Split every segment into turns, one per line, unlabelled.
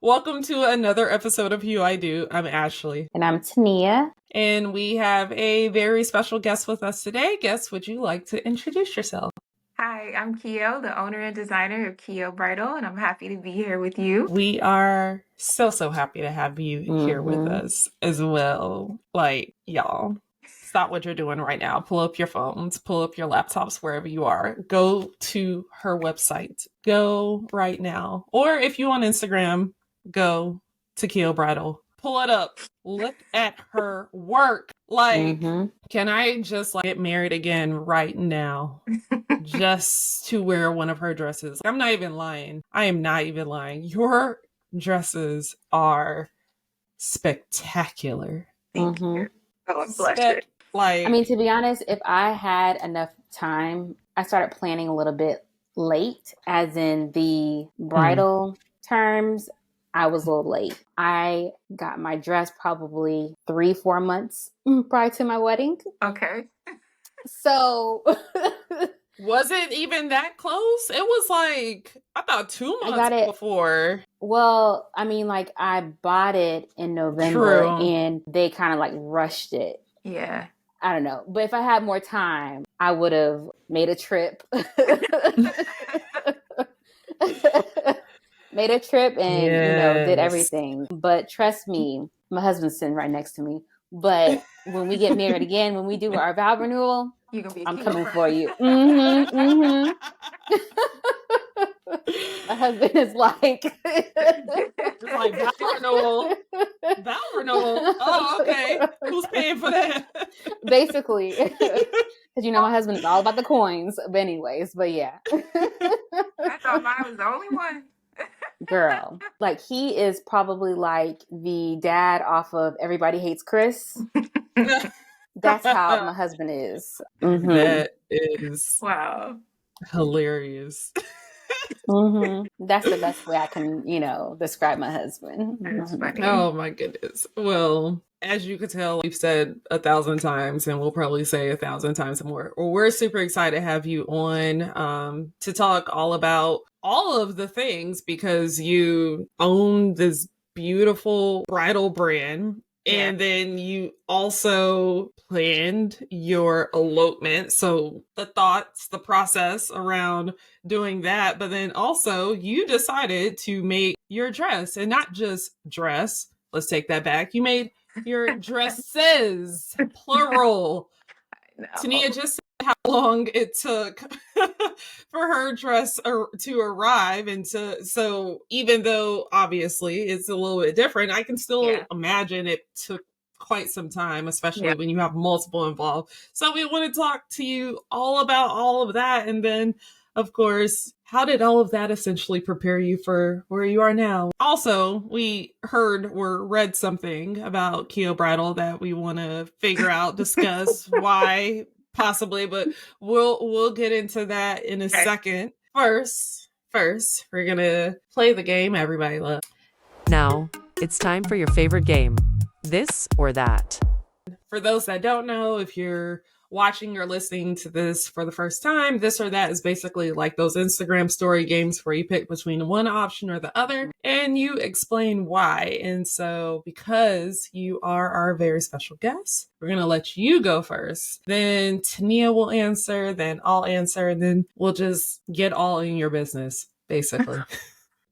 Welcome to another episode of Hue I Do. I'm Ashleigh.
And I'm Toniah.
And we have a very special guest with us today. Guest, would you like to introduce yourself?
Hi, I'm Keo, the owner and designer of Keo Bridal, and I'm happy to be here with you.
We are so happy to have you here with us as well. Like, y'all, stop what you're doing right now. Pull up your phones, pull up your laptops, wherever you are. Go to her website. Go right now. Or if you on Instagram, go to Keo Bridal. Pull it up. Look at her work. Like, can I just get married again right now? Just to wear one of her dresses. I'm not even lying. I am not even lying. Your dresses are spectacular.
Thank you. Oh, I'm blessed.
I mean, to be honest, if I had enough time, I started planning a little bit late, as in the bridal terms. I was a little late. I got my dress probably 3-4 months prior to my wedding.
Okay.
So
was it even that close? It was like, I thought 2 months before.
Well, I mean, like, I bought it in November and they kind of like rushed it.
Yeah.
I don't know. But if I had more time, I would have made a trip. Made a trip and, did everything. But trust me, my husband's sitting right next to me. But when we get married again, when we do our vow renewal, I'm coming for you. My husband is like,
vow renewal. Vow renewal. Oh, okay. Who's paying for that?
Basically. Because, my husband is all about the coins. But anyways, but yeah.
I thought mine was the only one.
Girl, like, he is probably like the dad off of Everybody Hates Chris. That's how my husband is.
That is
wow,
hilarious.
That's the best way I can, describe my husband.
That's funny.
Oh my goodness. Well, as you could tell, we've said 1,000 times, and we'll probably say 1,000 times more. We're super excited to have you on to talk all about all of the things, because you own this beautiful bridal brand. Yeah. And then you also planned your elopement. So the thoughts, the process around doing that. But then also you decided to make your dress, and not just dress. Let's take that back. You made your dresses, plural. Toniah just said how long it took for her dress to arrive, and so even though obviously it's a little bit different, I can still imagine it took quite some time, especially when you have multiple involved. So we want to talk to you all about all of that, and then of course, how did all of that essentially prepare you for where you are now? Also, we heard or read something about Keo Bridal that we want to figure out, discuss why possibly, but we'll get into that in a second. First, we're going to play the game everybody loves.
Now, it's time for your favorite game, This or That.
For those that don't know, if you're watching or listening to this for the first time, This or That is basically like those Instagram story games where you pick between one option or the other and you explain why. And so because you are our very special guest, we're going to let you go first. Then Toniah will answer, then I'll answer, and then we'll just get all in your business, basically.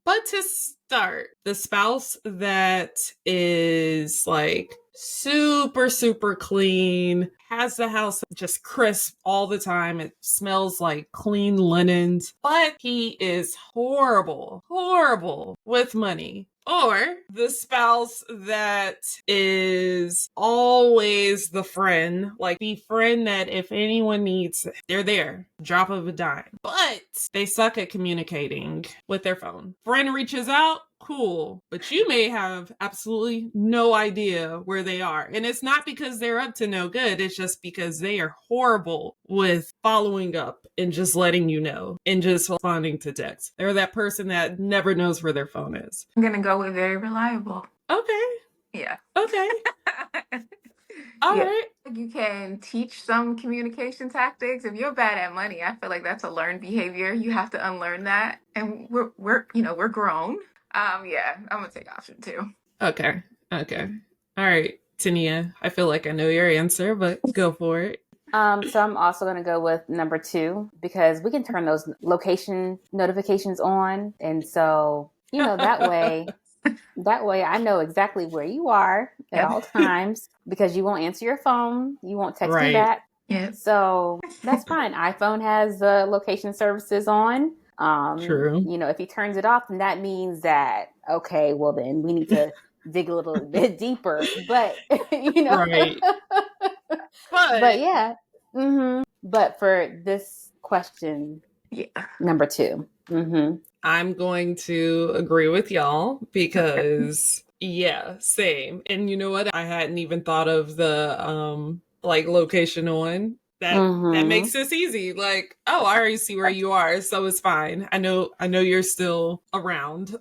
But to start, the spouse that is like super clean, has the house just crisp all the time. It smells like clean linens, but he is horrible with money. Or the spouse that is always the friend, like the friend that if anyone needs, they're there, drop of a dime. But they suck at communicating with their phone. Friend reaches out, cool, but you may have absolutely no idea where they are. And it's not because they're up to no good. It's just because they are horrible with following up and just letting you know and just responding to texts. They're that person that never knows where their phone is.
I'm going to go with very reliable.
Okay.
Yeah.
Okay. All right.
You can teach some communication tactics. If you're bad at money, I feel like that's a learned behavior. You have to unlearn that. And we're grown. Yeah, I'm gonna take option 2.
Okay. Okay. All right, Tania. I feel like I know your answer, but go for it.
So I'm also going to go with number 2 because we can turn those location notifications on. And so, that way I know exactly where you are at
Yep.
all times because you won't answer your phone. You won't text me
Right.
back.
Yep.
So that's fine. iPhone has location services on.
True.
If he turns it off, then that means that, okay, well then we need to dig a little bit deeper. But,
Right.
but
But
yeah. But for this question,
Yeah.
number 2.
I'm going to agree with y'all because yeah, same. And you know what? I hadn't even thought of the like location on. That makes this easy. Like, oh, I already see where you are, so it's fine. I know you're still around.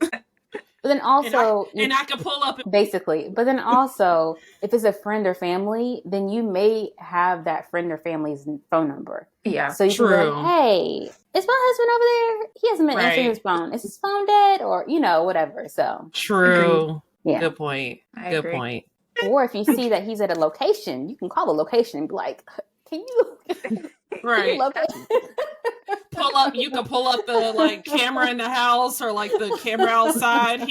But then also,
and I can pull up.
basically, but then also, if it's a friend or family, then you may have that friend or family's phone number.
Yeah.
So you can be
True.
like, hey, is my husband over there? He hasn't been answering
Right.
his phone. Is his phone dead? Or, whatever. So,
True.
yeah.
Good point.
I
Good
agree.
point.
Or if you see that he's at a location, you can call the location and be like, can you
Right.
locate?
You can pull up the like camera in the house or like the camera outside.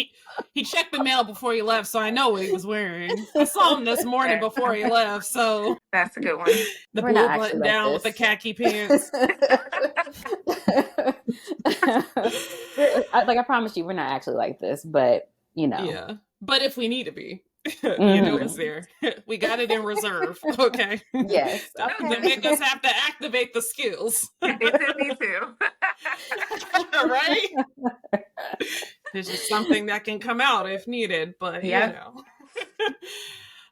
He checked the mail before he left, so I know what he was wearing. I saw him this morning before he left, so
That's a good one.
the
We're
blue
not actually
button
like
down with the
this.
khaki pants.
I promise you, we're not actually like this, but
Yeah. But if we need to be, it's there. We got it in reserve. Okay.
Yes.
That
Okay.
doesn't make us have to activate the skills.
It took me too.
Right? This is something that can come out if needed, but
Yep.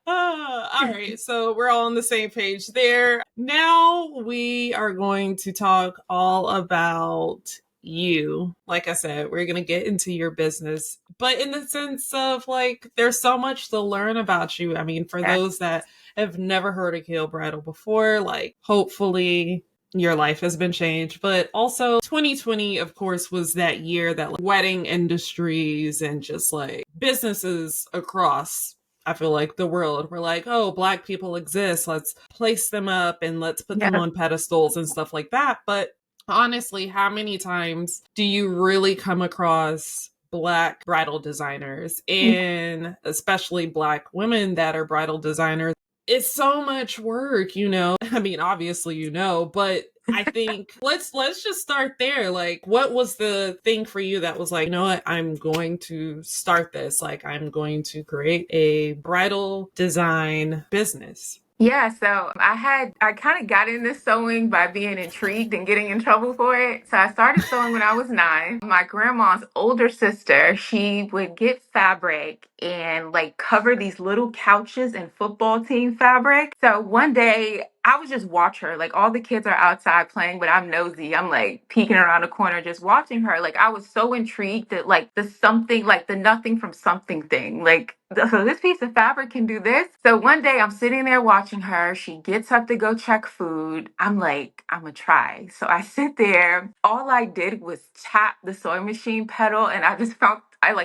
All right, so we're all on the same page there. Now we are going to talk all about you. Like I said, we're going to get into your business, but in the sense of like, there's so much to learn about you. I mean, for those that have never heard of Keo Bridal before, like, hopefully your life has been changed, but also 2020, of course, was that year that like, wedding industries and just like businesses across, I feel like, the world were like, oh, Black people exist. Let's place them up and let's put them on pedestals and stuff like that. But honestly, how many times do you really come across Black bridal designers, and especially Black women that are bridal designers? It's so much work, I mean, obviously, but I think let's just start there. Like, what was the thing for you that was like, you know what, I'm going to start this. Like, I'm going to create a bridal design business.
Yeah, so I kind of got into sewing by being intrigued and getting in trouble for it. So I started sewing when I was 9. My grandma's older sister, she would get fabric and like cover these little couches in football team fabric. So one day I would just watch her. Like all the kids are outside playing, but I'm nosy. I'm like peeking around the corner just watching her. Like I was so intrigued that like the something, like the nothing from something thing. Like so this piece of fabric can do this. So one day I'm sitting there watching her. She gets up to go check food. I'm like, I'm gonna try. So I sit there. All I did was tap the sewing machine pedal, and I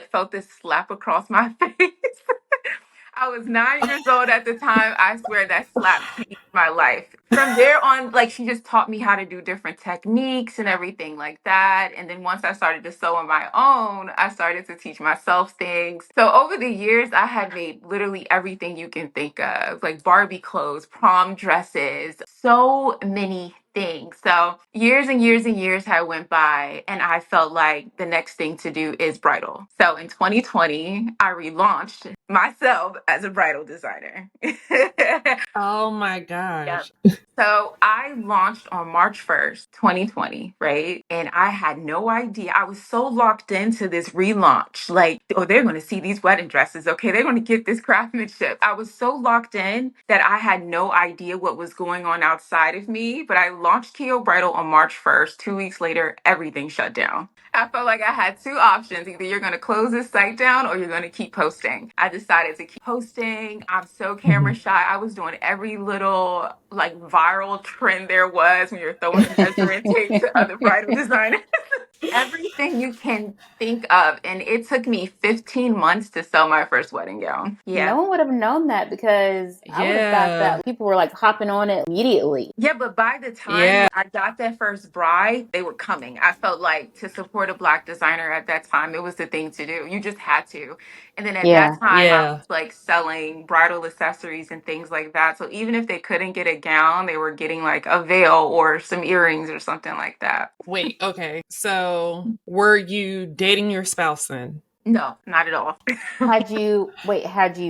felt this slap across my face. I was 9 years old at the time. I swear that slap changed my life. From there on, like she just taught me how to do different techniques and everything like that. And then once I started to sew on my own, I started to teach myself things. So over the years, I had made literally everything you can think of, like Barbie clothes, prom dresses, so many things. So years and years and years had went by, and I felt like the next thing to do is bridal. So in 2020, I relaunched myself as a bridal designer.
Oh my gosh.
Yep. So I launched on March 1st, 2020, right? And I had no idea. I was so locked into this relaunch. Like, oh, they're going to see these wedding dresses. Okay, they're going to get this craftsmanship. I was so locked in that I had no idea what was going on outside of me. But I launched Keo Bridal on March 1st. 2 weeks later, everything shut down. I felt like I had two options. Either you're going to close this site down or you're going to keep posting. I decided to keep posting. I'm so camera shy. I was doing every little like viral trend there was when you're throwing measuring tape to other bridal designers. everything you can think of. And it took me 15 months to sew my first wedding gown. Yeah.
No one would have known that because I would have thought
Yeah.
that people were like hopping on it immediately.
Yeah, but by the
Yeah.
time I got that first bride, they were coming. I felt like to support a Black designer at that time, it was the thing to do. You just had to. And then at
Yeah.
that time, I
Yeah.
was like selling bridal accessories and things like that. So even if they couldn't get a gown, they were getting like a veil or some earrings or something like that.
Wait, okay. So were you dating your spouse then?
No, not at all.
Had you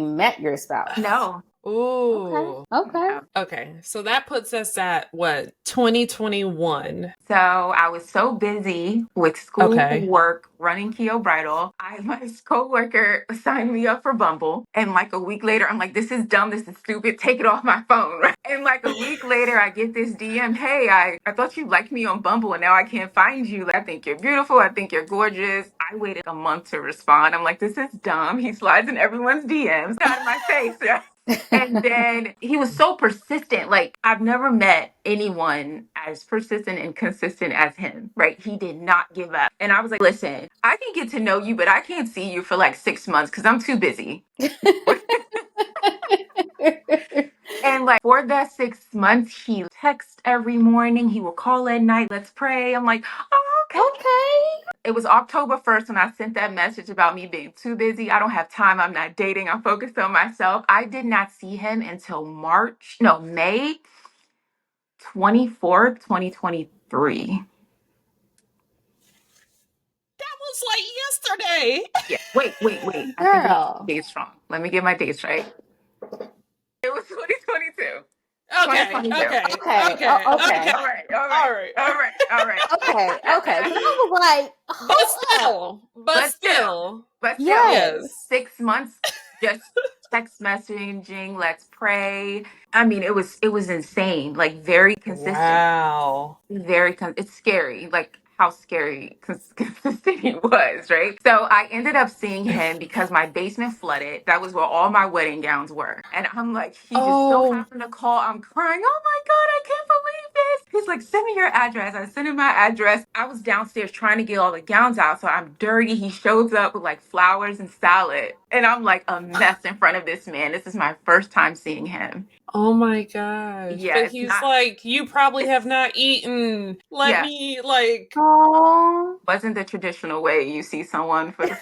met your spouse?
No.
Ooh.
Okay.
No.
Okay. So that puts us at what, 2021.
So I was so busy with school,
Okay.
work, running Keo Bridal. My coworker signed me up for Bumble. And like a week later, I'm like, this is dumb. This is stupid. Take it off my phone. Right? And like a week later, I get this DM. Hey, I thought you liked me on Bumble and now I can't find you. Like, I think you're beautiful. I think you're gorgeous. I waited a month to respond. I'm like, this is dumb. He slides in everyone's DMs out of my face. And then he was so persistent. Like, I've never met anyone as persistent and consistent as him, right? He did not give up. And I was like, listen, I can get to know you, but I can't see you for like 6 months because I'm too busy. And like for that 6 months, he texts every morning. He will call at night. Let's pray. I'm like, oh, okay.
Okay.
It was October 1st when I sent that message about me being too busy. I don't have time. I'm not dating. I'm focused on myself. I did not see him until May 24th, 2023.
That was like yesterday.
Yeah. Wait. I think I got
Girl.
my dates wrong. Let me get my dates right. It was 2022.
Okay.
2022.
Okay.
Okay.
Okay.
Oh,
Okay.
okay.
All right.
All right.
Okay. Because I was like,
But still.
But still.
yes.
Yes.
6 months just text messaging, let's pray. I mean, it was insane. Like very consistent.
Wow.
It's scary. Like how scary consistent he was, right? So I ended up seeing him because my basement flooded. That was where all my wedding gowns were. And I'm like, he just so happened to call. I'm crying. Oh my God, I can't believe this. He's like, send me your address. I sent him my address. I was downstairs trying to get all the gowns out. So I'm dirty. He shows up with like flowers and salad. And I'm like a mess in front of this man. This is my first time seeing him.
Oh my gosh.
Yeah,
But
it's
he's
not-
like, you probably have not eaten. Let
Yeah.
me like.
Oh.
Wasn't the traditional way you see someone for the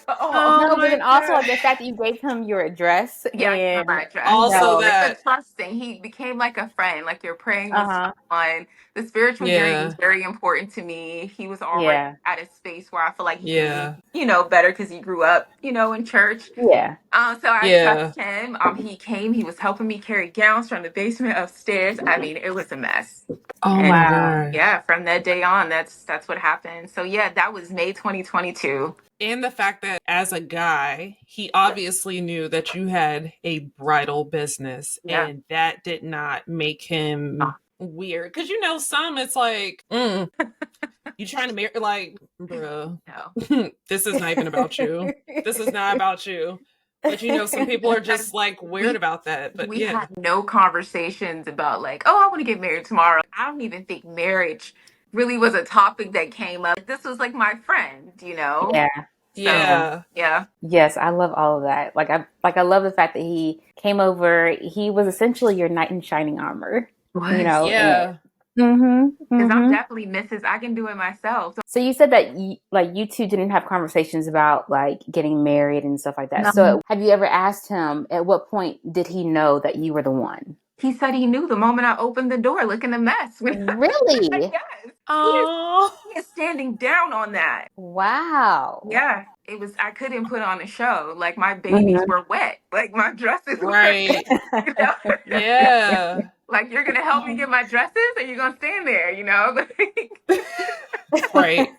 Oh
No, but
my
then also like
God.
the fact that you gave him your address
Yeah,
and
my address.
Also
no.
that.
It's a trust thing. He became like a friend. Like you're praying with
Uh-huh.
someone. The spiritual journey
Yeah.
was very important to me. He was already
Yeah.
at a space where I feel like he
Yeah.
can lead, better because he grew up, in church.
Yeah.
So I
Yeah.
trust him. He came. He was helping me carry gowns from the basement upstairs. I mean, it was a mess.
Oh
And
my
Wow.
gosh.
yeah, from that day on, that's what happened. So yeah, that was May 2022.
And the fact that as a guy, he obviously knew that you had a bridal business,
Yeah.
and that did not make him weird. Because some it's like, you trying to marry, like, bruh,
No.
this is not even about you. This is not about you. But some people are just like weird about that. But
We
yeah.
had no conversations about like, oh, I want to get married tomorrow. I don't even think marriage really was a topic that came up. This was like my friend,
Yeah.
So,
Yeah.
yeah.
Yes, I love all of that. I love the fact that he came over. He was essentially your knight in shining armor.
Yeah.
Because I'm definitely Mrs. I can do it myself.
So you said that you two didn't have conversations about like getting married and stuff like that.
No.
So have you ever asked him at what point did he know that you were the one?
He said he knew the moment I opened the door. Look in the mess.
Really?
Yes.
Oh.
He is standing down on that.
Wow.
Yeah. I couldn't put on a show. Like my babies were wet. Like my dresses were
Right.
wet.
Yeah.
Like you're gonna help me get my dresses and you're gonna stand there,
Right.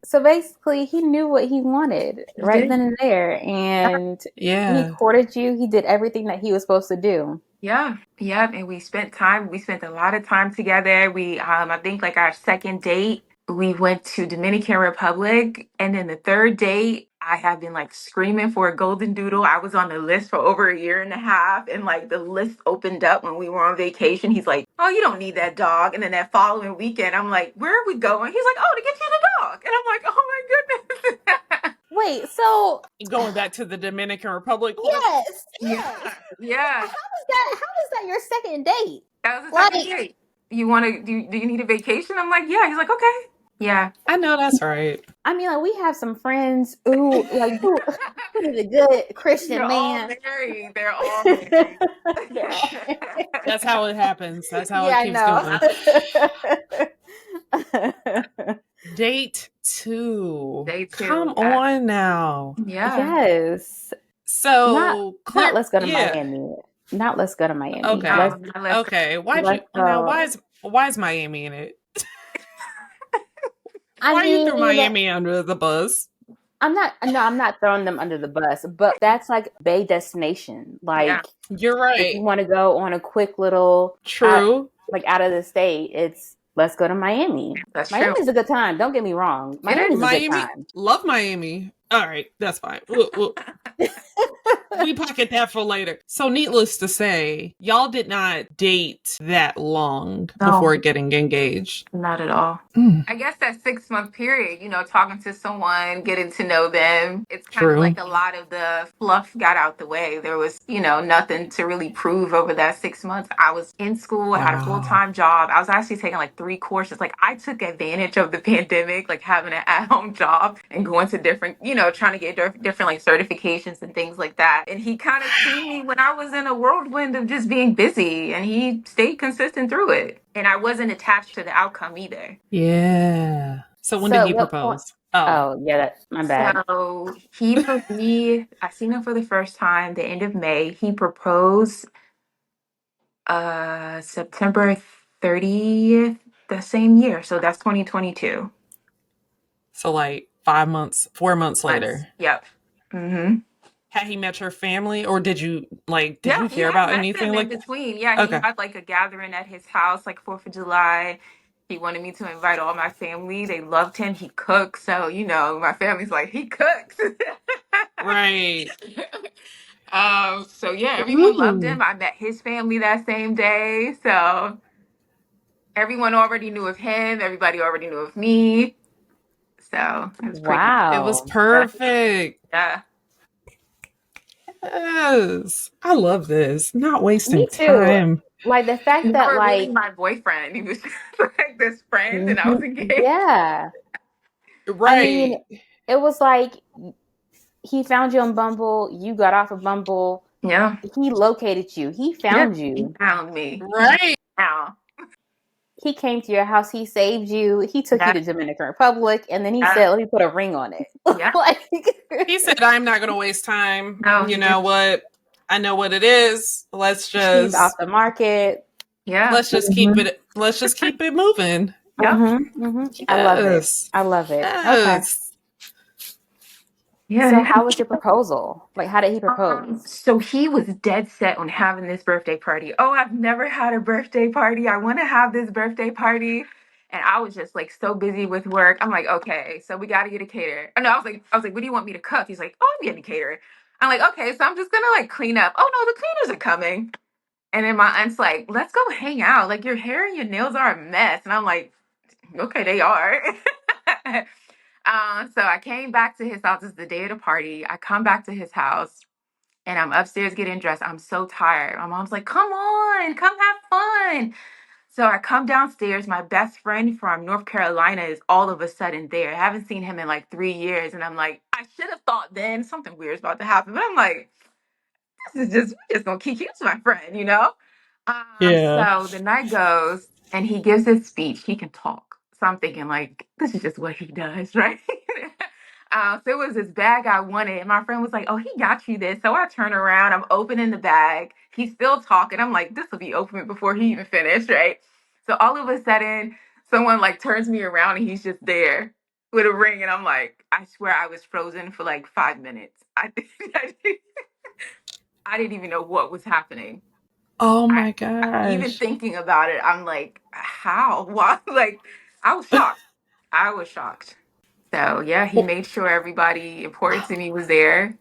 So basically he knew what he wanted right then and there, and he courted you. He did everything that he was supposed to do.
Yeah. And we spent a lot of time together. We I think like our second date, we went to Dominican Republic, and then the third date I have been like screaming for a golden doodle. I was on the list for over a year and a half, and like the list opened up when we were on vacation. He's like, "Oh, you don't need that dog." And then that following weekend, I'm like, "Where are we going?" He's like, "Oh, to get you the dog." And I'm like, "Oh my goodness."
Wait, so
Going back to the Dominican Republic.
yes.
Yeah.
How was that your second date?
That was the second date. You want to do you need a vacation? I'm like, "Yeah." He's like, "Okay." Yeah.
I know that's right.
I mean, like we have some friends who who is a good Christian
They're all
man.
married. They're all married.
That's how it happens. That's how
Yeah,
it keeps
I
going. Date 2.
Date 2.
Come on now.
Yeah.
Yes.
So
not let's go to Miami. Not let's go to Miami.
Okay.
Let's
Okay. Why is Miami in it? Why you threw Miami under the bus?
I'm not throwing them under the bus, but that's like Bay destination. Like
you're right.
If you want to go on a quick little out of the state, let's go to Miami.
That's
Miami's
true.
a good time. Don't get me wrong. Miami's a good time.
Love Miami. All right, that's fine. We pocket that for later. So needless to say, y'all did not date that long before getting engaged.
Not at all. I guess that 6-month period, talking to someone, getting to know them, it's kind of like a lot of the fluff got out the way. There was, nothing to really prove over that 6 months. I was in school, I had a full-time job. I was actually taking like 3 courses. Like I took advantage of the pandemic, like having an at-home job and going to different, trying to get different like certifications and things like that. And he kind of seen me when I was in a whirlwind of just being busy, and he stayed consistent through it. And I wasn't attached to the outcome either.
Yeah. So when did he propose?
Oh, yeah, my bad.
So I seen him for the first time the end of May. He proposed September 30th the same year. So that's 2022.
So like 4 months later.
Yep. Mm-hmm.
Had he met your family, or did you hear about anything like
in between? Yeah, he had like a gathering at his house, like 4th of July. He wanted me to invite all my family. They loved him. He cooks, so my family's like, he cooks.
Right.
So yeah, everyone loved him. I met his family that same day, so everyone already knew of him. Everybody already knew of me. So it was
it was perfect.
Yeah.
Yes, I love this. Not wasting time.
Like the fact that
really my boyfriend, he was like this friend, and I was engaged.
Yeah,
right.
I mean, it was like he found you on Bumble. You got off of Bumble.
Yeah,
he located you. He found you.
He found me.
Right
now.
He came to your house. He saved you. He took you to Dominican Republic, and then he said, "Let me put a ring on it."
Yeah.
He said, "I'm not going to waste time. No, you know what? I know what it is. Let's just
she's off the market.
Yeah.
Let's just keep it. Let's just keep it moving."
Yeah.
Mm-hmm, mm-hmm. Yes. I love it. I love it.
Yes.
Okay. Yeah. So how was your proposal? Like, how did he propose?
So he was dead set on having this birthday party. Oh, I've never had a birthday party. I want to have this birthday party. And I was just like so busy with work. I'm like, okay, so we got to get a caterer. No, I was like, what do you want me to cook? He's like, oh, I'm getting a caterer. I'm like, okay, so I'm just going to like clean up. Oh no, the cleaners are coming. And then my aunt's like, let's go hang out. Like your hair and your nails are a mess. And I'm like, okay, they are. So I came back to his house. It's the day of the party. I come back to his house and I'm upstairs getting dressed. I'm so tired. My mom's like, come on, come have fun. So I come downstairs. My best friend from North Carolina is all of a sudden there. I haven't seen him in like 3 years. And I'm like, I should have thought then something weird's about to happen. But I'm like, we're just going to keep my friend, So the night goes and he gives his speech. He can talk. So I'm thinking like, this is just what he does, right? So it was this bag I wanted. And my friend was like, oh, he got you this. So I turn around. I'm opening the bag. He's still talking. I'm like, this will be open before he even finished, right? So all of a sudden, someone like turns me around and he's just there with a ring. And I'm like, I swear I was frozen for like 5 minutes. I didn't even know what was happening.
Oh my gosh.
Even thinking about it, I'm like, how? Why? Like, I was shocked. So yeah, he made sure everybody important to me was there.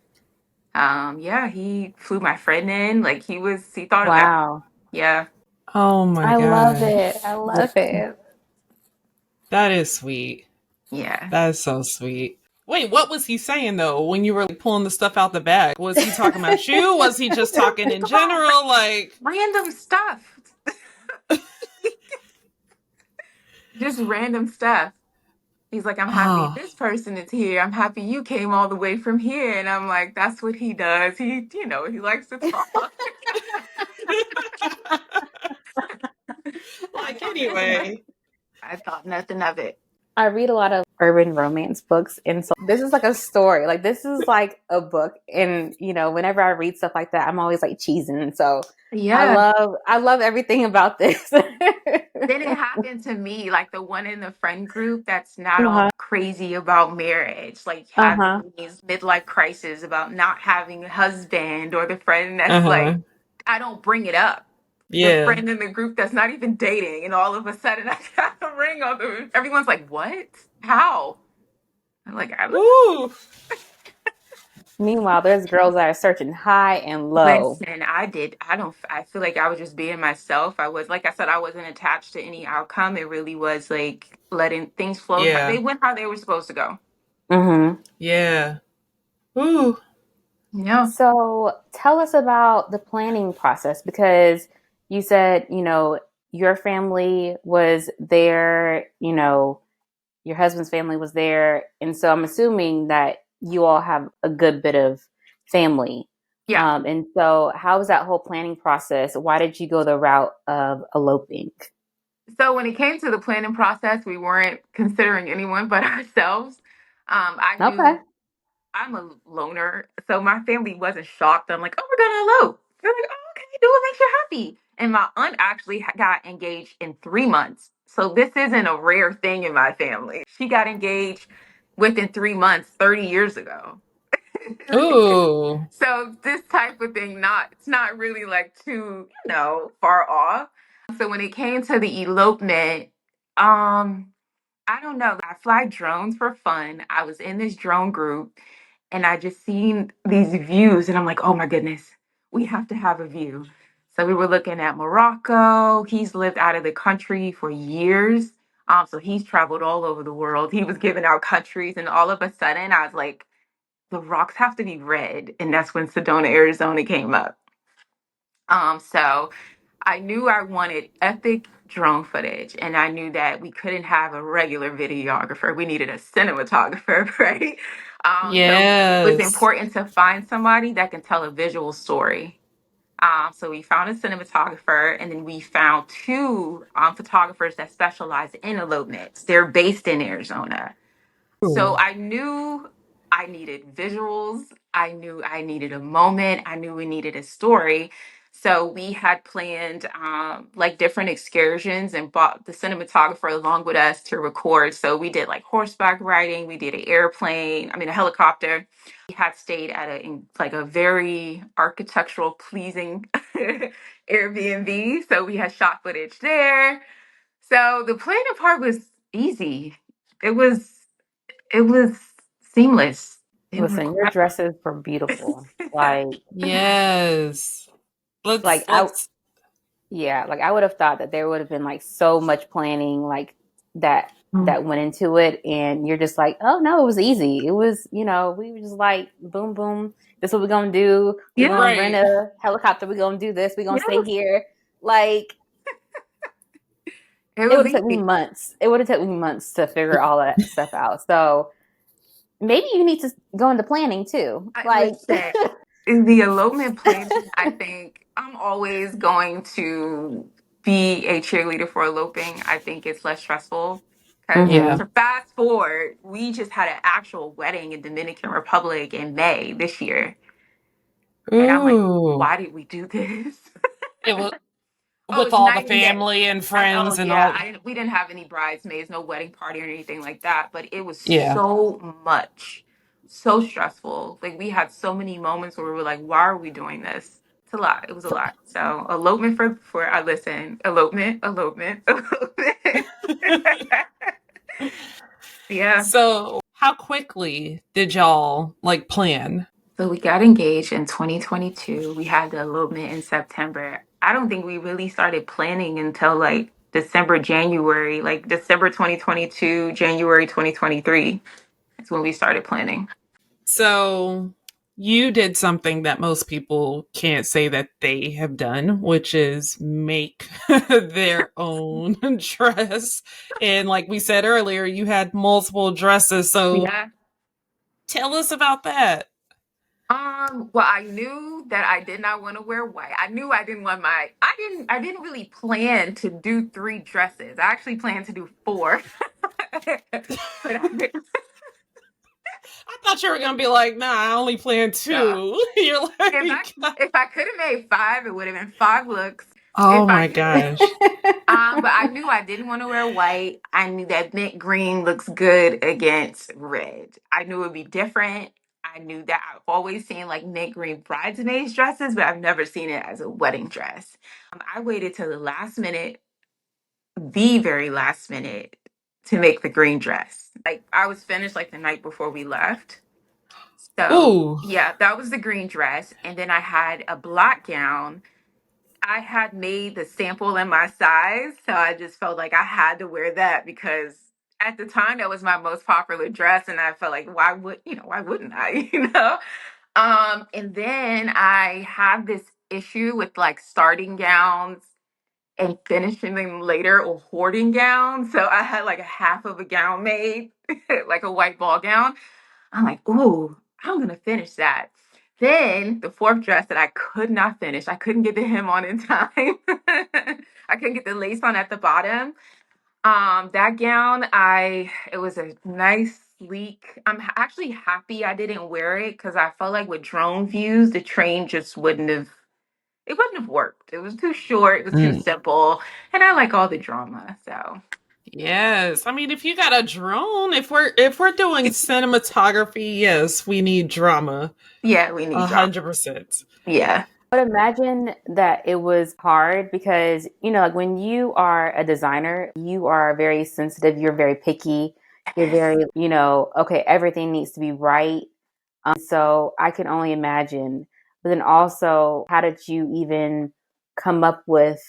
Yeah, he flew my friend in. Like he thought of that.
Wow.
Yeah.
Oh my
I love
gosh.
it. I love it.
That is sweet.
Yeah.
That is so sweet. Wait, what was he saying though when you were like, pulling the stuff out the bag? Was he talking about you? Was he just talking in
Come on,
general? Like,
random stuff. Just random stuff. He's like, I'm happy
oh.
this person is here. I'm happy you came all the way from here. And I'm like, that's what he does. He likes to talk. I
Like,
thought nothing of
anyway.
I thought nothing of it.
I read a lot of urban romance books, and so this is like a story. Like this is like a book, and whenever I read stuff like that, I'm always like cheesing. So
Yeah.
I love everything about this.
Then it happened to me, like the one in the friend group that's not all crazy about marriage, like
Uh-huh.
having these midlife crises about not having a husband, or the friend that's
Uh-huh.
like, I don't bring it up. The
Yeah.
friend in the group that's not even dating, and all of a sudden I got a ring on them. Everyone's like, what? How? I'm like, I don't
Ooh.
Meanwhile, there's girls that are searching high and low.
listen. I feel like I was just being myself. Like I said, I wasn't attached to any outcome. It really was like letting things flow.
Yeah.
They went how they were supposed to go.
Mm-hmm.
Yeah. Ooh.
Yeah.
So tell us about the planning process, because you said, your family was there, your husband's family was there. And so I'm assuming that you all have a good bit of family.
Yeah.
And so how was that whole planning process? Why did you go the route of eloping?
So when it came to the planning process, we weren't considering anyone but ourselves. I
Okay.
knew I'm a loner, so my family wasn't shocked. I'm like, oh, we're gonna elope. They're like, oh, okay, do what makes you happy. And my aunt actually got engaged in 3 months. So this isn't a rare thing in my family. She got engaged within 3 months, 30 years ago.
Ooh.
So this type of thing, it's not really like too, far off. So when it came to the elopement, I don't know. I fly drones for fun. I was in this drone group and I just seen these views and I'm like, oh my goodness, we have to have a view. So we were looking at Morocco. He's lived out of the country for years. So he's traveled all over the world. He was giving out countries, and all of a sudden I was like, the rocks have to be red. And that's when Sedona, Arizona came up. So I knew I wanted epic drone footage, and I knew that we couldn't have a regular videographer. We needed a cinematographer, right? So it was
Yes.
important to find somebody that can tell a visual story. So we found a cinematographer, and then we found two photographers that specialize in elopements. They're based in Arizona. So
Ooh.
I knew I needed visuals. I knew I needed a moment. I knew we needed a story. So we had planned like different excursions and brought the cinematographer along with us to record. So we did like horseback riding. We did a helicopter. We had stayed at a very architectural pleasing Airbnb. So we had shot footage there. So the planning part was easy. It was it was seamless. It was
Listen, your dresses were beautiful. Like,
Yes.
like
Let's
I would have thought that there would have been like so much planning like that went into it, and you're just like, oh no, it was easy. It was, we were just like, boom, boom. This is what we're gonna do. We're
yeah,
gonna rent
right.
a helicopter. We're gonna do this. We're gonna stay
yeah.
here. Like,
It
it
was
would have taken me
easy.
months. It would have taken me months to figure all that stuff out. So maybe you need to go into planning too. Like,
Listen, in the elopement planning, I think I'm always going to be a cheerleader for eloping. I think it's less stressful because
Yeah.
mm-hmm.
to fast forward, we just had an actual wedding in Dominican Republic in May this year, and I'm like,
Ooh.
why did we do this?
It was
Oh,
with
it's
all the
night and day.
family and
Oh
friends and
yeah,
all.
we didn't have any bridesmaids, no wedding party or anything like that, but it was
Yeah.
so much, so stressful. Like we had so many moments where we were like, why are we doing this? It's a lot. It was a lot. So elopement for I listen, elopement, elopement. Yeah.
So, how quickly did y'all like plan?
So we got engaged in 2022. We had the elopement in September. I don't think we really started planning until like December, January, like December 2022, January 2023. That's when we started planning.
So you did something that most people can't say that they have done, which is make their own dress. And like we said earlier, you had multiple dresses. So
Yeah.
tell us about that.
Well, I knew that I did not want to wear white. I knew I didn't want I didn't really plan to do 3 dresses. I actually planned to do 4. But
I thought you were gonna be like, nah, I only planned
no.
2. You're like,
If I could have made 5, it would have been 5 looks.
oh
If I
my
could.
gosh.
But I knew I didn't want to wear white. I knew that mint green looks good against red. I knew it would be different. I knew that I've always seen like mint green bridesmaids dresses, but I've never seen it as a wedding dress. I waited till the last minute, the very last minute, to make the green dress. Like I was finished like the night before we left. So
Ooh.
yeah, that was the green dress. And then I had a black gown. I had made the sample in my size, so I just felt like I had to wear that because at the time that was my most popular dress, and I felt like why wouldn't I, And then I have this issue with like starting gowns and finishing them later or hoarding gowns. So I had like a half of a gown made, like a white ball gown. I'm like, ooh, I'm gonna finish that. Then the 4th dress that I could not finish, I couldn't get the hem on in time. I couldn't get the lace on at the bottom. That gown, it was a nice, sleek. Actually happy I didn't wear it because I felt like with drone views, the train just it wouldn't have worked. It was too short, it was too
Mm.
simple, and I like all the drama, so.
Yes. I mean, if you got a drone, if we're doing cinematography, yes, we need drama.
Yeah, we need drama.
100%.
Yeah.
But imagine that it was hard because, like when you are a designer, you are very sensitive, you're very picky, you're
Yes.
very, okay, everything needs to be right. So I can only imagine. But then also, how did you even come up with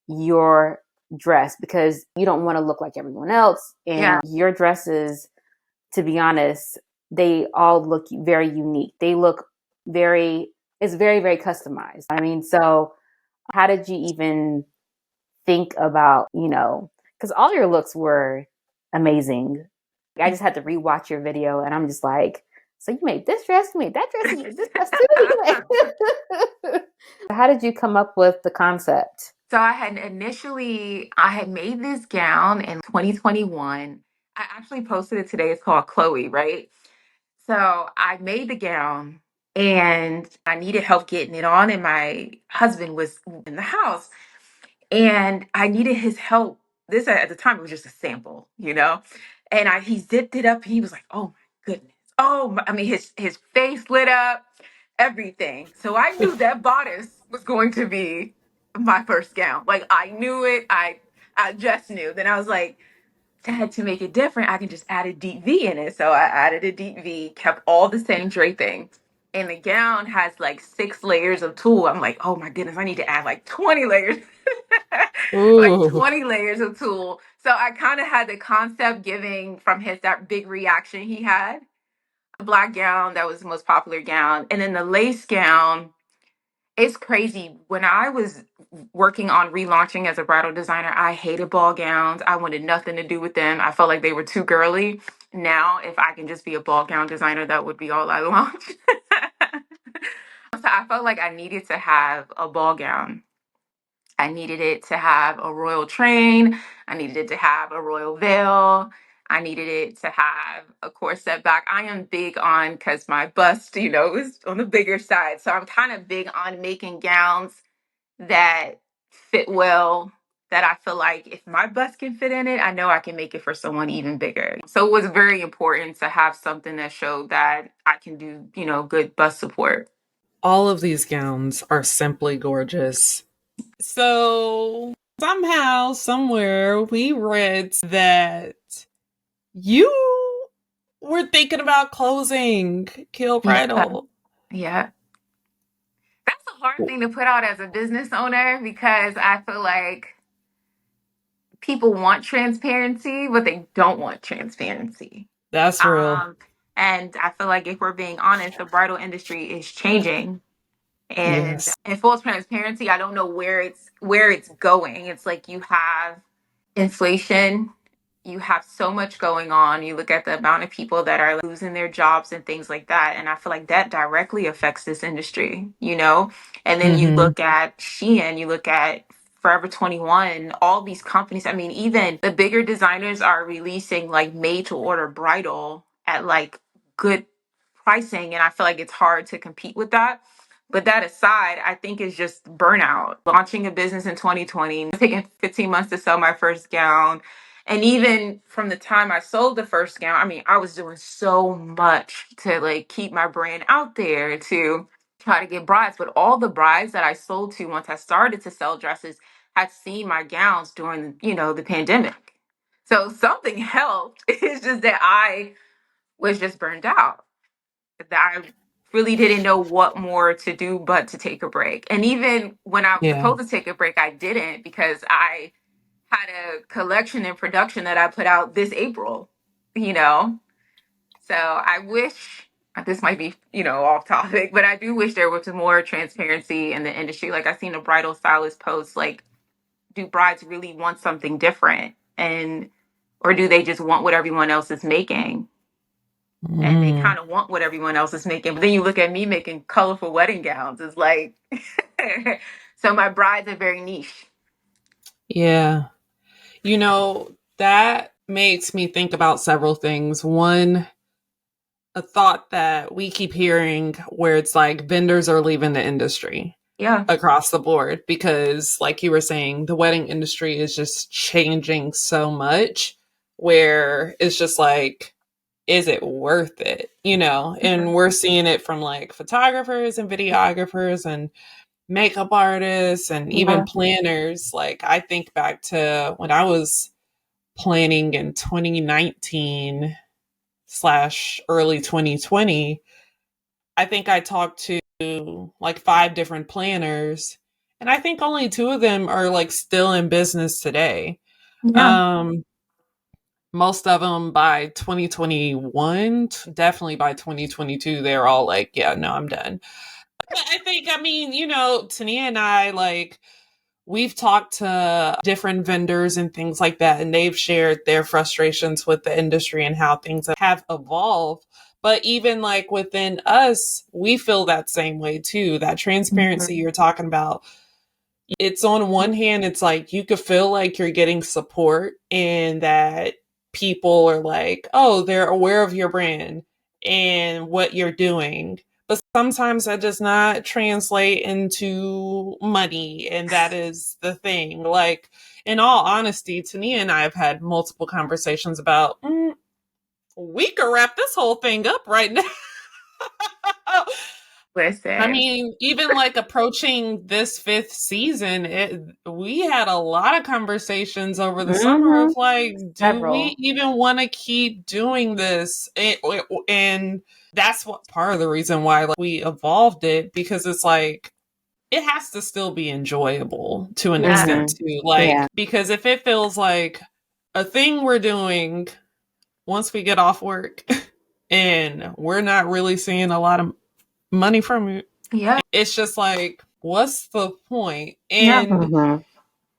your dress? Because you don't want to look like everyone else.
Yeah.
And your dresses, to be honest, they all look very unique. They look it's very, very customized. I mean, so how did you even think about, because all your looks were amazing. I just had to rewatch your video and I'm just like, so you made this dress, you made that dress, you made this dress too. How did you come up with the concept?
So I had made this gown in 2021. I actually posted it today. It's called Chloe, right? So I made the gown and I needed help getting it on, and my husband was in the house and I needed his help. This at the time it was just a sample, And he zipped it up and he was like, "Oh my goodness." I mean his face lit up, everything. So I knew that bodice was going to be my first gown. Like I knew it. I just knew. Then I was like, Dad, to make it different, I can just add a deep V in it. So I added a deep V, kept all the same draping. And the gown has like 6 layers of tulle. I'm like, oh my goodness, I need to add like 20 layers. Like
Ooh.
20 layers of tulle. So I kind of had the concept giving from that big reaction he had. The black gown, that was the most popular gown. And then the lace gown, it's crazy. When I was working on relaunching as a bridal designer, I hated ball gowns. I wanted nothing to do with them. I felt like they were too girly. Now, if I can just be a ball gown designer, that would be all I launch. So I felt like I needed to have a ball gown. I needed it to have a royal train. I needed it to have a royal veil. I needed it to have a corset back. I am big on, because my bust, is on the bigger side. So I'm kind of big on making gowns that fit well, that I feel like if my bust can fit in it, I know I can make it for someone even bigger. So it was very important to have something that showed that I can do, good bust support.
All of these gowns are simply gorgeous. So somehow, somewhere, we read that you we're thinking about closing Keo Bridal.
Yeah. That's a hard thing to put out as a business owner because I feel like people want transparency, but they don't want transparency.
That's real.
And I feel like if we're being honest, the bridal industry is changing. And
Yes.
in full transparency, I don't know where it's going. It's like you have inflation, you have so much going on. You look at the amount of people that are losing their jobs and things like that. And I feel like that directly affects this industry, you know? And then you look at Shein, you look at Forever 21, all these companies. I mean, even the bigger designers are releasing like made to order bridal at like good pricing. And I feel like it's hard to compete with that. But that aside, I think it's just burnout. Launching a business in 2020, taking 15 months to sell my first gown. And even from the time I sold the first gown, I mean, I was doing so much to like keep my brand out there to try to get brides. But all the brides that I sold to once I started to sell dresses had seen my gowns during, the pandemic. So something helped. It's just that I was just burned out. That I really didn't know what more to do but to take a break. And even when I was supposed to take a break, I didn't because I had a collection and production that I put out this April, you know? So I wish this might be, off topic, but I do wish there was more transparency in the industry. Like I've seen a bridal stylist post, like, do brides really want something different? Or do they just want what everyone else is making? And they kind of want what everyone else is making. But then you look at me making colorful wedding gowns. It's like, so my brides are very niche.
Yeah. That makes me think about several things. One, a thought that we keep hearing where it's like vendors are leaving the industry.
Yeah.
Across the board because, like you were saying, the wedding industry is just changing so much where it's just like, is it worth it? And we're seeing it from like photographers and videographers and makeup artists and even planners. Like I think back to when I was planning in 2019 / early 2020. I think I talked to like 5 different planners, and I think only 2 of them are like still in business today.
Yeah.
Most of them by 2021, definitely by 2022, they're all like, yeah, no, I'm done. But I think, Toniah and I, like, we've talked to different vendors and things like that, and they've shared their frustrations with the industry and how things have evolved. But even like within us, we feel that same way too. That transparency you're talking about. It's on one hand, it's like you could feel like you're getting support and that people are like, oh, they're aware of your brand and what you're doing. But sometimes that does not translate into money. And that is the thing. Like, in all honesty, Toniah and I have had multiple conversations about, we could wrap this whole thing up right now.
Listen.
I mean, even like approaching this 5th season, we had a lot of conversations over the summer of like, do we even want to keep doing this? And that's what part of the reason why like, we evolved it, because it's like, it has to still be enjoyable to an extent too. Like, because if it feels like a thing we're doing once we get off work and we're not really seeing a lot of money from it, it's just like, what's the point? And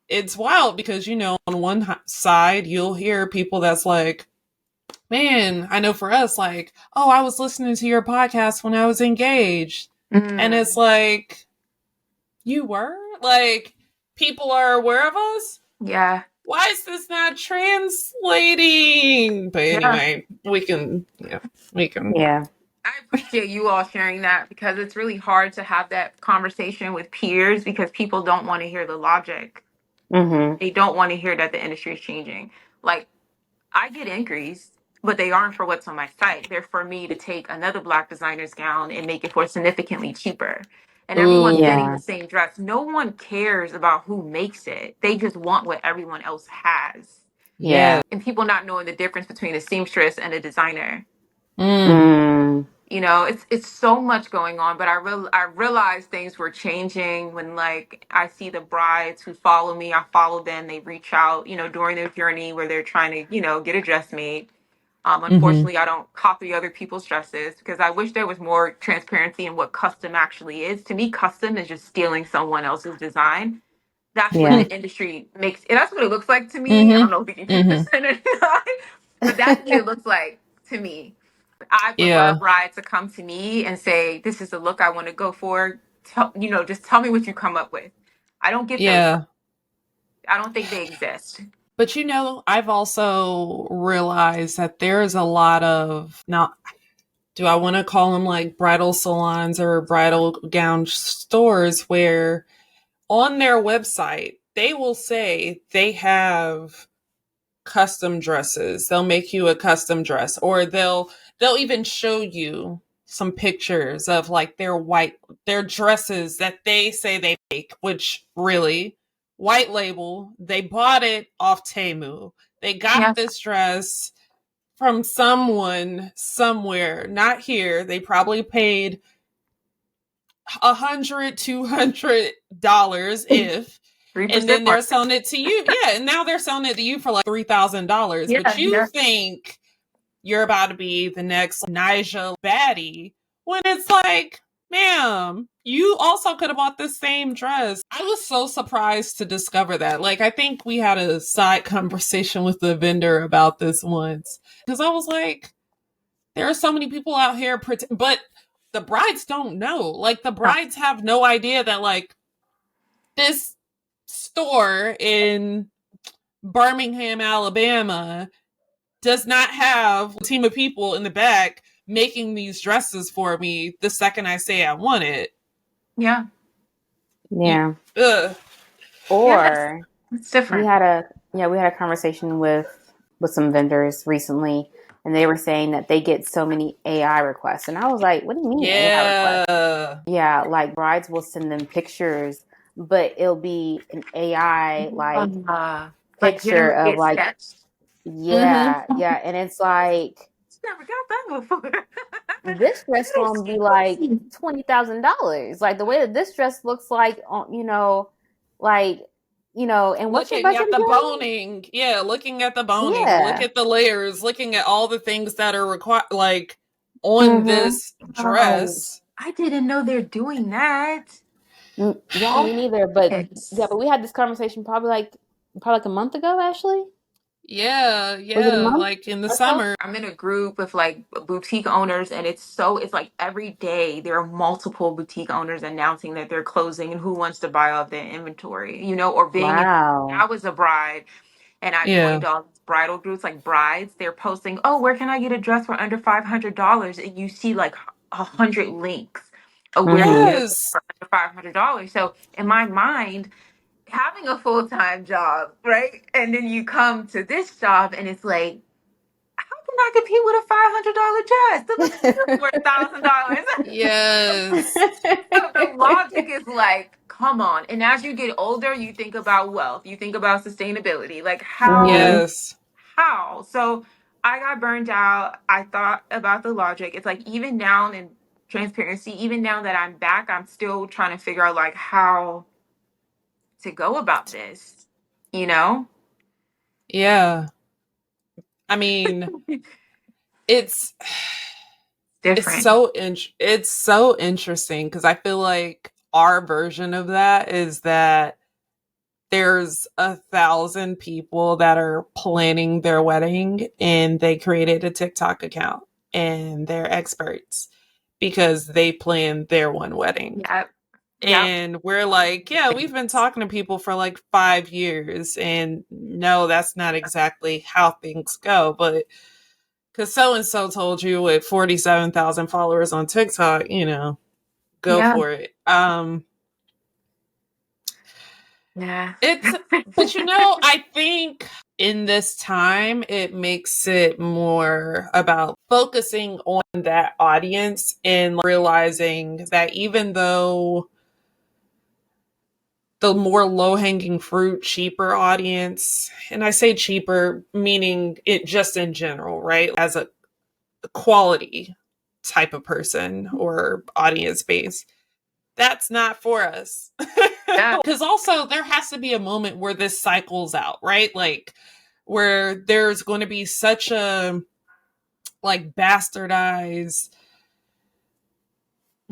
it's wild because, on one side, you'll hear people that's like, man, I know for us, like, oh, I was listening to your podcast when I was engaged. And it's like, you were? Like, people are aware of us?
Yeah.
Why is this not translating? But anyway, we can.
Yeah.
I appreciate you all sharing that because it's really hard to have that conversation with peers because people don't want to hear the logic. They don't want to hear that the industry is changing. Like, I get inquiries, but they aren't for what's on my site. They're for me to take another Black designer's gown and make it for significantly cheaper. And everyone's getting the same dress. No one cares about who makes it. They just want what everyone else has.
Yeah.
And people not knowing the difference between a seamstress and a designer.
Mm.
You know, it's so much going on, but I realized things were changing when like I see the brides who follow me, I follow them, they reach out, you know, during their journey where they're trying to, you know, get a dress made. Unfortunately, I don't copy other people's dresses because I wish there was more transparency in what custom actually is. To me, custom is just stealing someone else's design. That's what
Yeah.
the industry makes. And that's what it looks like to me. I
Mm-hmm.
don't know if we can keep this in or not, but that's what it looks like to me. I prefer a
Yeah.
bride to come to me and say, "This is the look I want to go for." You know, just tell me what you come up with. I don't get those.
Yeah.
I don't think they exist.
But you know, I've also realized that there's a lot of, now, do I want to call them like bridal salons or bridal gown stores, where on their website they will say they have custom dresses. They'll make you a custom dress, or they'll even show you some pictures of like their dresses that they say they make, which really white label. They bought it off Temu. They got
Yes.
this dress from someone somewhere, not here. They probably paid $100, $200 if, and
3%
then they're
margin.
selling it to you. Yeah, and now they're selling it to you for like $3,000. But
Yeah,
you
yeah,
think you're about to be the next Nigel baddie, when it's like, ma'am, you also could have bought the same dress. I was so surprised to discover that. Like, I think we had a side conversation with the vendor about this once, because I was like, there are so many people out here, but the brides don't know. Like, the
no,
brides have no idea that, like, this store in Birmingham, Alabama does not have a team of people in the back making these dresses for me the second I say I want it.
yeah,
Yeah.
Ugh.
yes,
Or
it's different.
we had a conversation with some vendors recently, and they were saying that they get so many AI requests. And I was like, what do you mean AI requests?
Yeah.
Yeah, like brides will send them pictures, but it'll be an AI like
Like
picture
generally
of
get
like,
sketched.
Mm-hmm.
yeah, and it's like
Never got that before.
this dress gonna be like $20,000. Like the way that this dress looks like, like and what's your
Looking
budget
at the
again?
boning. Yeah, looking at the boning. Look
Yeah.
at the layers. Looking at all the things that are required, like, on
Mm-hmm.
this
Oh,
dress.
I didn't know they're doing that.
Yeah,
Oh,
me neither. But yeah,
yes.
but we had this conversation probably like a month ago, Ashley.
Yeah,
Was it a
yeah,
month
like in the
or so?
summer.
I'm in a group with like boutique owners, and it's like every day there are multiple boutique owners announcing that they're closing and who wants to buy off their inventory, you know, or being in. I
Wow.
was a bride and I
Yeah.
joined all these bridal groups, like brides. They're posting, "Oh, where can I get a dress for under $500?" And you see like 100 links of where to get
Mm-hmm.
a dress
Yes.
for under $500. So in my mind, having a full time job, right, and then you come to this job, and it's like, how can I compete with a $500 dress that looks good for $1,000?
Yes.
So the logic is like, come on. And as you get older, you think about wealth, you think about sustainability. Like,
Mm-hmm.
Yes.
how? So I got burned out. I thought about the logic. It's like, even now in transparency, even now that I'm back, I'm still trying to figure out like how to go about this, you know?
Yeah. I mean, it's
Different.
it's so interesting, because I feel like our version of that is that there's 1,000 people that are planning their wedding, and they created a TikTok account, and they're experts because they planned their one wedding.
Yep. Yep.
And we're like, yeah, we've been talking to people for like 5 years, and no, that's not exactly how things go. But because so and so told you with 47,000 followers on TikTok, go
Yeah.
for it.
Yeah.
It's, but I think in this time, it makes it more about focusing on that audience and realizing that even though the more low hanging fruit, cheaper audience, and I say cheaper, meaning it just in general, right? As a quality type of person or audience base. That's not for us. Because also there has to be a moment where this cycles out, right? Like where there's going to be such a like bastardized,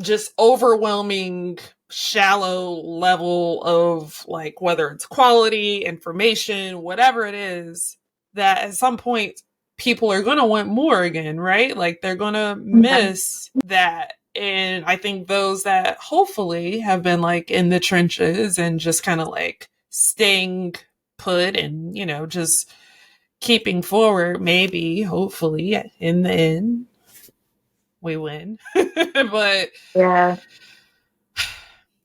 just overwhelming, shallow level of like whether it's quality, information, whatever it is, that at some point people are going to want more again, right? Like they're going to miss that. And I think those that hopefully have been like in the trenches and just kind of like staying put and, you know, just keeping forward, maybe, hopefully, in the end, we win. But
Yeah.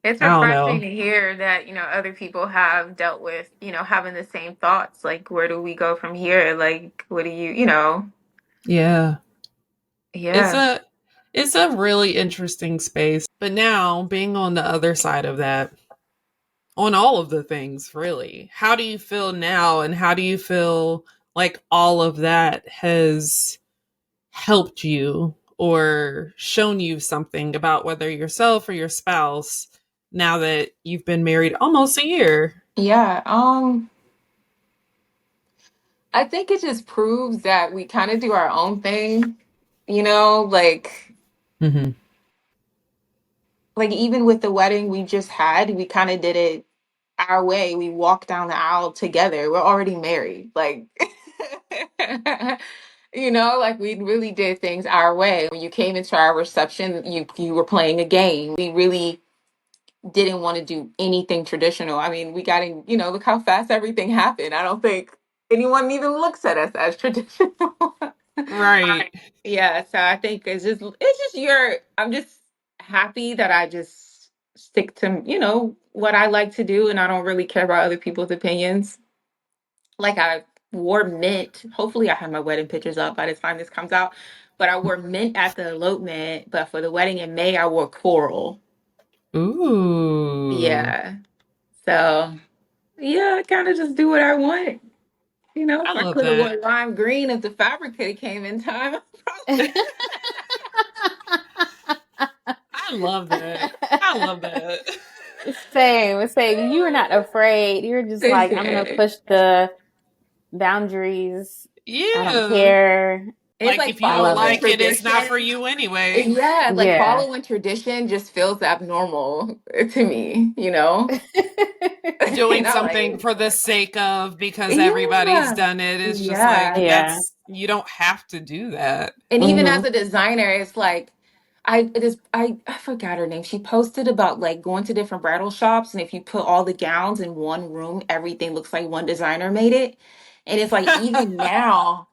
It's
I don't
refreshing
know.
to hear that, other people have dealt with, having the same thoughts. Like, where do we go from here? Like, what do
Yeah.
Yeah.
It's a really interesting space. But now being on the other side of that, on all of the things, really, how do you feel now? And how do you feel like all of that has helped you or shown you something about whether yourself or your spouse now that you've been married almost a year?
Yeah. I think it just proves that we kind of do our own thing, like
Mm-hmm.
like even with the wedding we just had, we kind of did it our way. We walked down the aisle together. We're already married. Like like we really did things our way. When you came into our reception, you were playing a game. We really didn't want to do anything traditional. I mean, we got in, look how fast everything happened. I don't think anyone even looks at us as traditional.
Right.
Yeah, so I think I'm just happy that I just stick to, what I like to do and I don't really care about other people's opinions. Like I wore mint. Hopefully I have my wedding pictures up by the time this comes out. But I wore mint at the elopement, but for the wedding in May I wore coral.
Ooh.
Yeah. So yeah, I kind of just do what I want.
I
If I
love
could have
that.
worn lime green if the fabric could have came in time. I
I love that. I love that.
Same. You were not afraid. You were just like, I'm gonna
probably-
push the boundaries. I don't
Yeah.
care.
It's
Like
like
if you
I
don't
love
following
it.
like it, it's not for
tradition.
you anyway.
Yeah, like
Yeah.
following tradition just feels abnormal to me,
Doing something
like,
for the sake of because everybody's
yeah,
done it is just like
yeah.
Yeah.
you don't have to do that.
And even
Hmm.
as a designer, it's like I forgot her name. She posted about like going to different bridal shops, and if you put all the gowns in one room, everything looks like one designer made it. And it's like even now,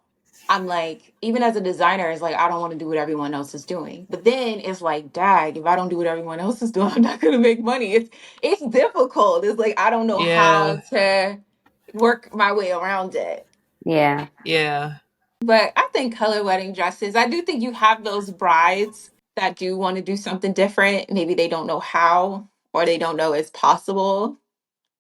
I'm like, even as a designer, it's like I don't want to do what everyone else is doing. But then it's like, dag, if I don't do what everyone else is doing, I'm not gonna make money. It's difficult. It's like I don't know how
Yeah.
to work my way around it.
Yeah.
Yeah.
But I think color wedding dresses, I do think you have those brides that do want to do something different. Maybe they don't know how or they don't know it's possible.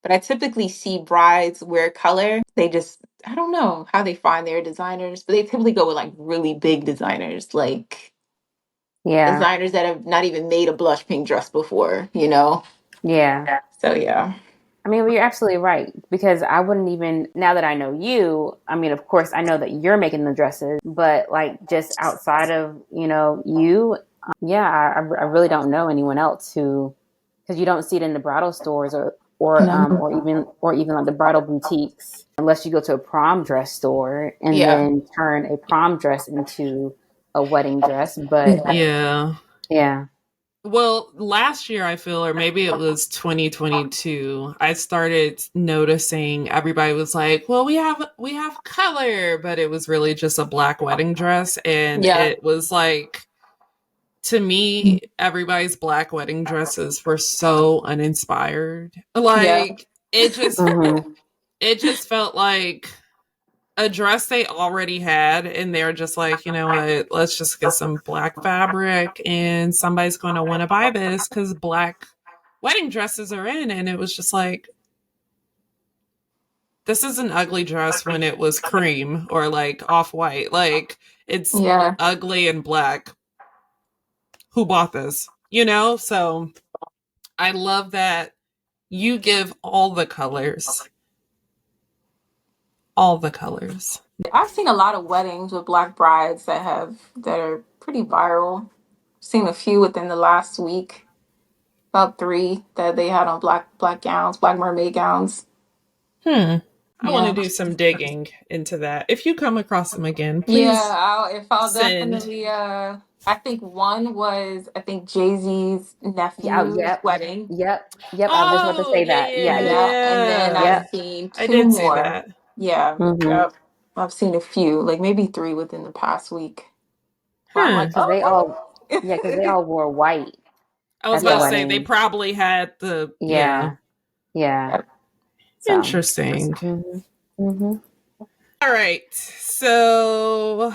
But I typically see brides wear color. I don't know how they find their designers, but they typically go with like really big designers, like
Yeah.
designers that have not even made a blush pink dress before.
Yeah.
So yeah.
I mean, well, you're absolutely right because I wouldn't even, now that I know you, I mean, of course, I know that you're making the dresses, but like just outside of, you, yeah, I really don't know anyone else who, because you don't see it in the bridal stores
No.
or even like the bridal boutiques, unless you go to a prom dress store and
Yeah.
then turn a prom dress into a wedding dress. But
Yeah.
yeah,
Well, last year I feel, or maybe it was 2022, I started noticing everybody was like, "Well, we have color," but it was really just a black wedding dress, and
Yeah.
it was like, to me, everybody's black wedding dresses were so uninspired.
Yeah.
Like it just
hmm
it just felt like a dress they already had, and they're just like, you know what, let's just get some black fabric and somebody's going to want to buy this because black wedding dresses are in. And it was just like, this is an ugly dress when it was cream or like off white. Like It's
Yeah.
ugly and black. Who bought this? You know? So I love that you give all the colors. All the colors.
I've seen a lot of weddings with black brides that are pretty viral. Seen a few within the last week. About 3 that they had on black gowns, black mermaid gowns.
I want to
Yeah.
do some digging into that. If you come across them again, please
Yeah, I'll
send.
definitely I think one was Jay-Z's
Yeah,
nephew's
yep,
wedding.
yep. I was about to
Oh,
say
yeah,
that. Yeah,
yeah,
yeah,
Yeah, and then
yeah.
I've
yep.
seen
I
2
did see
more.
that.
Yeah,
Mm-hmm.
yep. I've seen a few, like maybe 3 within the past week. But I'm
Huh.
like,
Because they all, yeah, because they
okay.
all wore white
I was
at the
about to
Yeah.
say they
wedding.
probably had the, yeah.
Yeah, yeah.
Yep.
So,
Interesting.
mm-hmm, mm-hmm.
All right. So,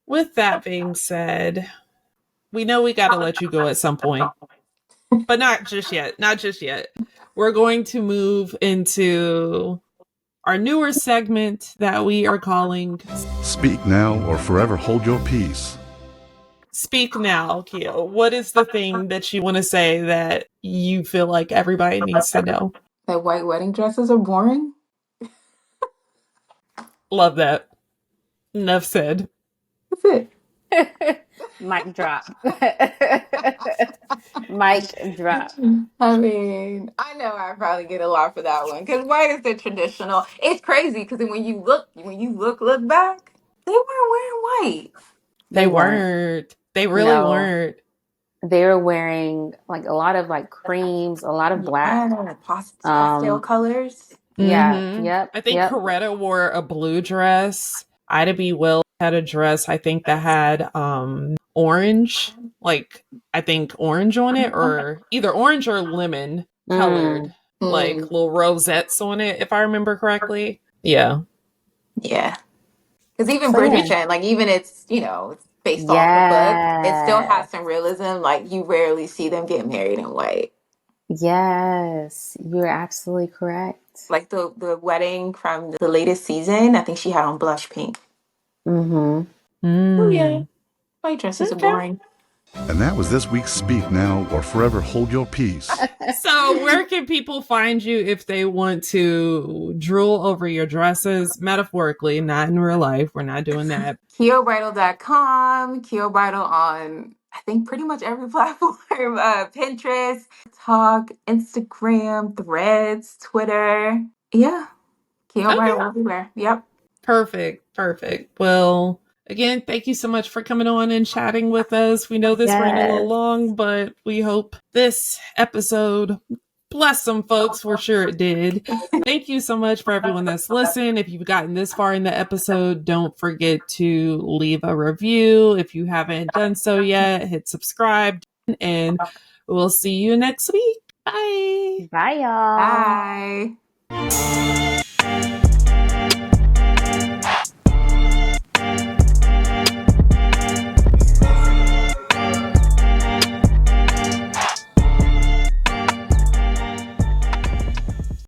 with that being said, we know we got to let you go at some point, but not just yet. Not just yet. We're going to move into our newer segment that we are calling
Speak now or forever hold your peace.
Speak Now, Keo. What is the thing that you want to say that you feel like everybody needs to know?
That white wedding dresses are boring.
Love that. Enough said.
That's it.
Mic drop. Mic drop.
I mean, I know I probably get a lot for that one because white is the traditional. It's crazy because when you look back, they weren't wearing white.
They
They weren't.
weren't. They really
No,
weren't.
they were wearing like a lot of like creams, a lot of black.
Yeah, pastel
Um,
colors.
yeah,
Mm-hmm.
yep,
I think
yep.
Coretta wore a blue dress. Ida B. Wells had a dress, I think, that had orange, like I think orange on it, or either orange or lemon colored,
Mm,
like
Mm,
little rosettes on it, if I remember correctly. Yeah.
yeah, because even
so yeah,
Bridgerton, like even it's based off the book, it still
yes,
has some realism. Like you rarely see them get married in white.
yes, you're absolutely correct.
Like the wedding from the latest season, I think she had on blush pink.
Mm-hmm.
Oh yeah,
Mm.
white dresses are
Okay.
boring.
And that was this week's Speak Now or Forever Hold Your Peace.
So, where can people find you if they want to drool over your dresses, metaphorically, not in real life? We're not doing that.
KeoBridal.com, Keo Bridal on I think pretty much every platform. Pinterest, TikTok, Instagram, Threads, Twitter. Yeah, Keo
Okay.
Bridal everywhere. Yep.
Perfect. Perfect. Well, again, thank you so much for coming on and chatting with us. We know this ran a little
Yes,
long, but we hope this episode blessed some folks. We're sure it did. Thank you so much for everyone that's listened. If you've gotten this far in the episode, don't forget to leave a review. If you haven't done so yet, hit subscribe, and we'll see you next week. Bye.
bye, y'all.
Bye.